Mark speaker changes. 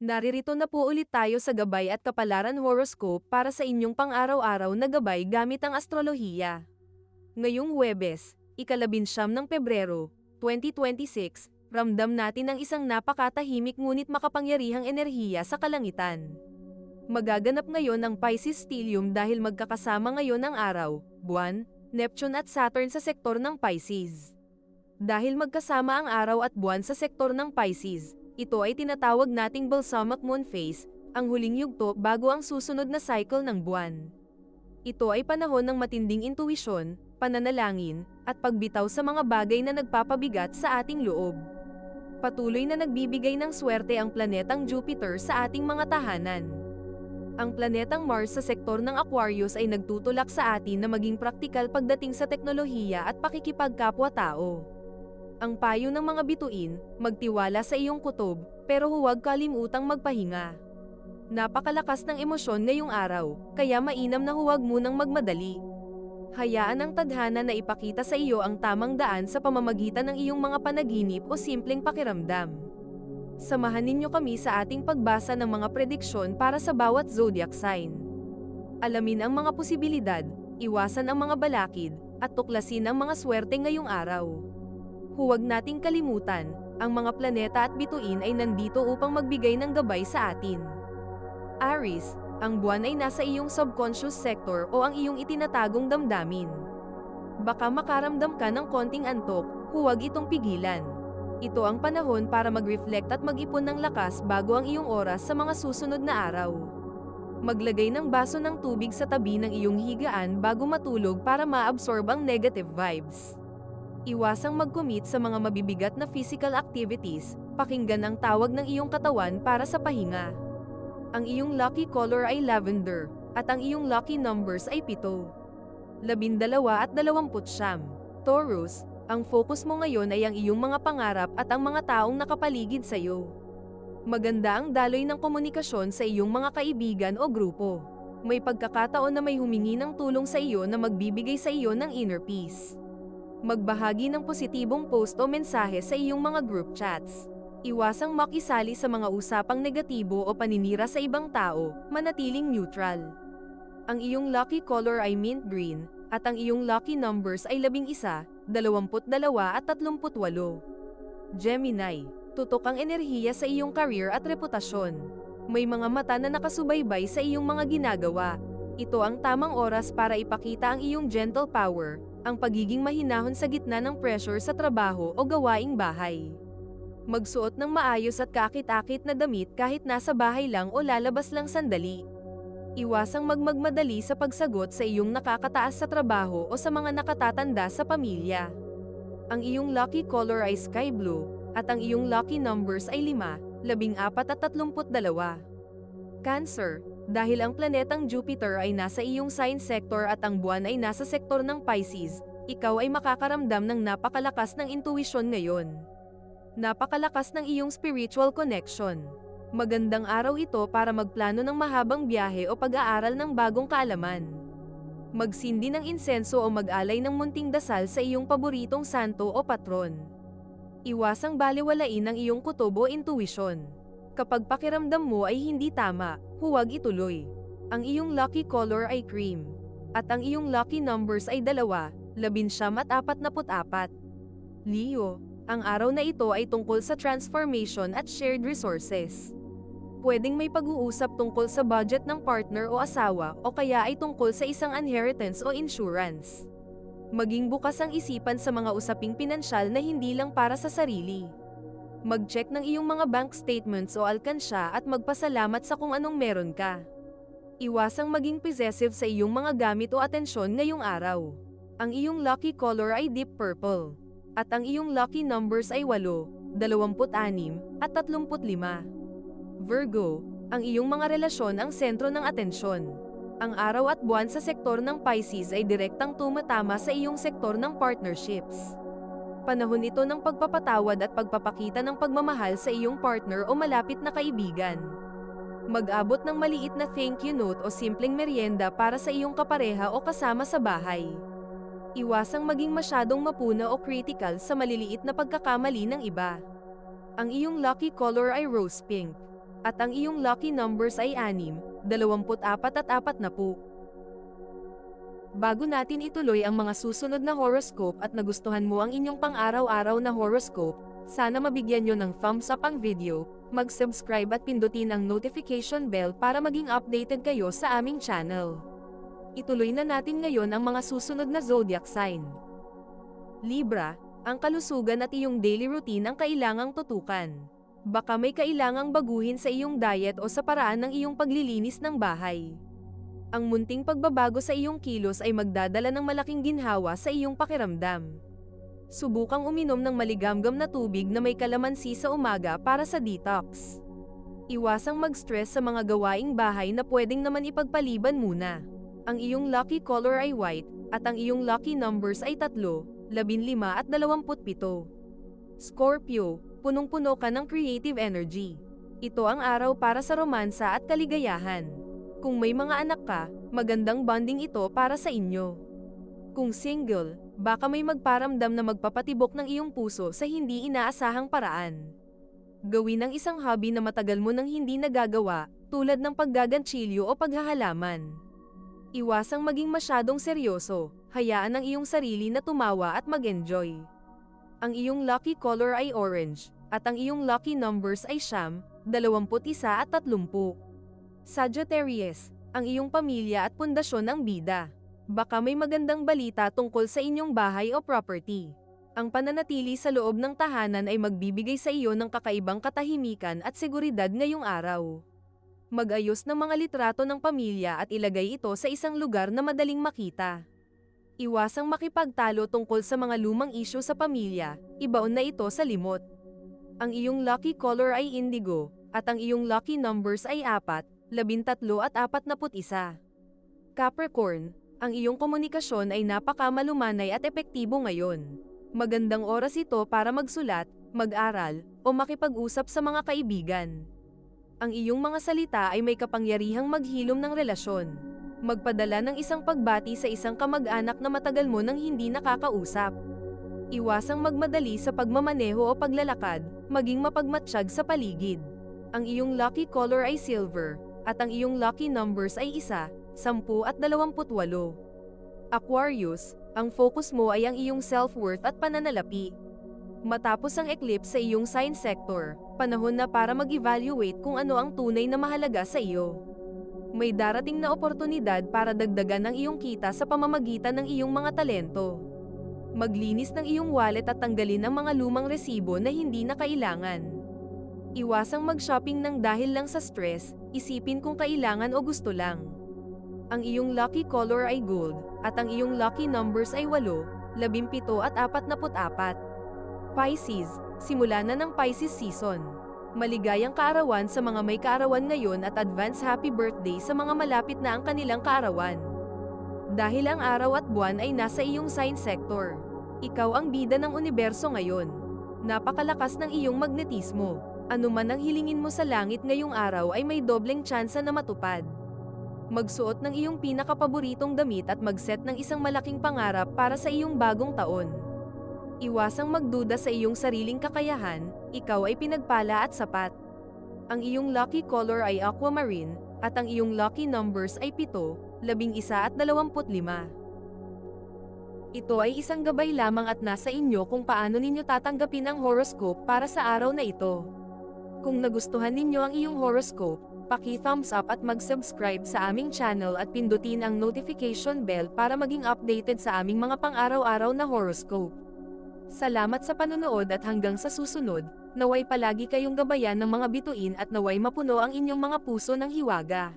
Speaker 1: Naririto na po ulit tayo sa gabay at kapalaran horoscope para sa inyong pang-araw-araw na gabay gamit ang astrolohiya. Ngayong Huwebes, ika-19 ng Pebrero, 2026, ramdam natin ang isang napakatahimik ngunit makapangyarihang enerhiya sa kalangitan. Magaganap ngayon ang Pisces stellium dahil magkakasama ngayon ang araw, buwan, Neptune at Saturn sa sektor ng Pisces. Dahil magkasama ang araw at buwan sa sektor ng Pisces, ito ay tinatawag nating balsamic moon phase, ang huling yugto bago ang susunod na cycle ng buwan. Ito ay panahon ng matinding intuisyon, pananalangin, at pagbitaw sa mga bagay na nagpapabigat sa ating loob. Patuloy na nagbibigay ng swerte ang planetang Jupiter sa ating mga tahanan. Ang planetang Mars sa sektor ng Aquarius ay nagtutulak sa atin na maging praktikal pagdating sa teknolohiya at pakikipagkapwa-tao. Ang payo ng mga bituin, magtiwala sa iyong kutob, pero huwag kalimutang magpahinga. Napakalakas ng emosyon ngayong araw, kaya mainam na huwag munang magmadali. Hayaan ang tadhana na ipakita sa iyo ang tamang daan sa pamamagitan ng iyong mga panaginip o simpleng pakiramdam. Samahan ninyo kami sa ating pagbasa ng mga prediksyon para sa bawat zodiac sign. Alamin ang mga posibilidad, iwasan ang mga balakid, at tuklasin ang mga swerte ngayong araw. Huwag nating kalimutan, ang mga planeta at bituin ay nandito upang magbigay ng gabay sa atin. Aries, ang buwan ay nasa iyong subconscious sector o ang iyong itinatagong damdamin. Baka makaramdam ka ng konting antok, huwag itong pigilan. Ito ang panahon para mag-reflect at mag-ipon ng lakas bago ang iyong oras sa mga susunod na araw. Maglagay ng baso ng tubig sa tabi ng iyong higaan bago matulog para ma-absorb ang negative vibes. Iwasang mag-commit sa mga mabibigat na physical activities, pakinggan ang tawag ng iyong katawan para sa pahinga. Ang iyong lucky color ay lavender, at ang iyong lucky numbers ay 7, 12 at 29. Taurus, ang focus mo ngayon ay ang iyong mga pangarap at ang mga taong nakapaligid sa iyo. Maganda ang daloy ng komunikasyon sa iyong mga kaibigan o grupo. May pagkakataon na may humingi ng tulong sa iyo na magbibigay sa iyo ng inner peace. Magbahagi ng positibong post o mensahe sa iyong mga group chats. Iwasang makisali sa mga usapang negatibo o paninira sa ibang tao, manatiling neutral. Ang iyong lucky color ay mint green, at ang iyong lucky numbers ay 11, 22 at 38. Gemini, tutok ang enerhiya sa iyong career at reputasyon. May mga mata na nakasubaybay sa iyong mga ginagawa. Ito ang tamang oras para ipakita ang iyong gentle power, ang pagiging mahinahon sa gitna ng pressure sa trabaho o gawaing bahay. Magsuot ng maayos at kaakit-akit na damit kahit nasa bahay lang o lalabas lang sandali. Iwasang magmadali sa pagsagot sa iyong nakakataas sa trabaho o sa mga nakatatanda sa pamilya. Ang iyong lucky color ay sky blue, at ang iyong lucky numbers ay 5, 14 at 32. Cancer, dahil ang planetang Jupiter ay nasa iyong sign sector at ang buwan ay nasa sektor ng Pisces, ikaw ay makakaramdam ng napakalakas ng intuisyon ngayon. Napakalakas ng iyong spiritual connection. Magandang araw ito para magplano ng mahabang biyahe o pag-aaral ng bagong kaalaman. Magsindi ng insenso o mag-alay ng munting dasal sa iyong paboritong santo o patron. Iwasang balewalain ang iyong kutob o intuisyon. Kapag pakiramdam mo ay hindi tama, huwag ituloy. Ang iyong lucky color ay cream. At ang iyong lucky numbers ay 2, 19 at 44. Leo, ang araw na ito ay tungkol sa transformation at shared resources. Pwedeng may pag-uusap tungkol sa budget ng partner o asawa o kaya ay tungkol sa isang inheritance o insurance. Maging bukas ang isipan sa mga usaping pinansyal na hindi lang para sa sarili. Mag-check ng iyong mga bank statements o alkansya at magpasalamat sa kung anong meron ka. Iwasang maging possessive sa iyong mga gamit o atensyon ngayong araw. Ang iyong lucky color ay deep purple. At ang iyong lucky numbers ay 8, 26 at 35. Virgo, ang iyong mga relasyon ang sentro ng atensyon. Ang araw at buwan sa sektor ng Pisces ay direktang tumatama sa iyong sektor ng partnerships. Panahon ito ng pagpapatawad at pagpapakita ng pagmamahal sa iyong partner o malapit na kaibigan. Mag-abot ng maliit na thank you note o simpleng merienda para sa iyong kapareha o kasama sa bahay. Iwasang maging masyadong mapuna o critical sa maliliit na pagkakamali ng iba. Ang iyong lucky color ay rose pink. At ang iyong lucky numbers ay 6, 24 at 40. Bago natin ituloy ang mga susunod na horoscope at nagustuhan mo ang inyong pang-araw-araw na horoscope, sana mabigyan nyo ng thumbs up ang video, mag-subscribe at pindutin ang notification bell para maging updated kayo sa aming channel. Ituloy na natin ngayon ang mga susunod na zodiac sign. Libra, ang kalusugan at iyong daily routine ang kailangang tutukan. Baka may kailangang baguhin sa iyong diet o sa paraan ng iyong paglilinis ng bahay. Ang munting pagbabago sa iyong kilos ay magdadala ng malaking ginhawa sa iyong pakiramdam. Subukang uminom ng maligamgam na tubig na may kalamansi sa umaga para sa detox. Iwasang mag-stress sa mga gawaing bahay na pwedeng naman ipagpaliban muna. Ang iyong lucky color ay white, at ang iyong lucky numbers ay 3, 15 at 27. Scorpio, punong-puno ka ng creative energy. Ito ang araw para sa romansa at kaligayahan. Kung may mga anak ka, magandang bonding ito para sa inyo. Kung single, baka may magparamdam na magpapatibok ng iyong puso sa hindi inaasahang paraan. Gawin ang isang hobby na matagal mo nang hindi nagagawa, tulad ng paggagantsilyo o paghahalaman. Iwasang maging masyadong seryoso, hayaan ang iyong sarili na tumawa at mag-enjoy. Ang iyong lucky color ay orange, at ang iyong lucky numbers ay 9, 21 at 30. Sagittarius, ang iyong pamilya at pundasyon ang bida. Baka may magandang balita tungkol sa inyong bahay o property. Ang pananatili sa loob ng tahanan ay magbibigay sa iyo ng kakaibang katahimikan at seguridad ngayong araw. Mag-ayos ng mga litrato ng pamilya at ilagay ito sa isang lugar na madaling makita. Iwasang makipagtalo tungkol sa mga lumang isyu sa pamilya, ibaon na ito sa limot. Ang iyong lucky color ay indigo, at ang iyong lucky numbers ay 4, 13 at 41. Capricorn, ang iyong komunikasyon ay napakamalumanay at epektibo ngayon. Magandang oras ito para magsulat, mag-aral, o makipag-usap sa mga kaibigan. Ang iyong mga salita ay may kapangyarihang maghilom ng relasyon. Magpadala ng isang pagbati sa isang kamag-anak na matagal mo nang hindi nakakausap. Iwasang magmadali sa pagmamaneho o paglalakad, maging mapagmatsyag sa paligid. Ang iyong lucky color ay silver, at ang iyong lucky numbers ay 1, 10 at 28. Aquarius, ang focus mo ay ang iyong self-worth at pananalapi. Matapos ang eclipse sa iyong sign sector, panahon na para mag-evaluate kung ano ang tunay na mahalaga sa iyo. May darating na oportunidad para dagdagan ang iyong kita sa pamamagitan ng iyong mga talento. Maglinis ng iyong wallet at tanggalin ang mga lumang resibo na hindi na kailangan. Iwasang mag-shopping ng dahil lang sa stress, isipin kung kailangan o gusto lang. Ang iyong lucky color ay gold, at ang iyong lucky numbers ay 8, 17 at 44. Pisces, simula na ng Pisces season. Maligayang kaarawan sa mga may kaarawan ngayon at advance happy birthday sa mga malapit na ang kanilang kaarawan. Dahil ang araw at buwan ay nasa iyong sign sector. Ikaw ang bida ng universo ngayon. Napakalakas ng iyong magnetismo. Ano man ang hilingin mo sa langit ngayong araw ay may dobleng tsansa na matupad. Magsuot ng iyong pinakapaboritong damit at mag-set ng isang malaking pangarap para sa iyong bagong taon. Iwasang magduda sa iyong sariling kakayahan, ikaw ay pinagpala at sapat. Ang iyong lucky color ay aquamarine, at ang iyong lucky numbers ay 7, 11 at 25. Ito ay isang gabay lamang at nasa inyo kung paano ninyo tatanggapin ang horoscope para sa araw na ito. Kung nagustuhan ninyo ang iyong horoscope, paki-thumbs up at mag-subscribe sa aming channel at pindutin ang notification bell para maging updated sa aming mga pang-araw-araw na horoscope. Salamat sa panonood at hanggang sa susunod, naway palagi kayong gabayan ng mga bituin at naway mapuno ang inyong mga puso ng hiwaga.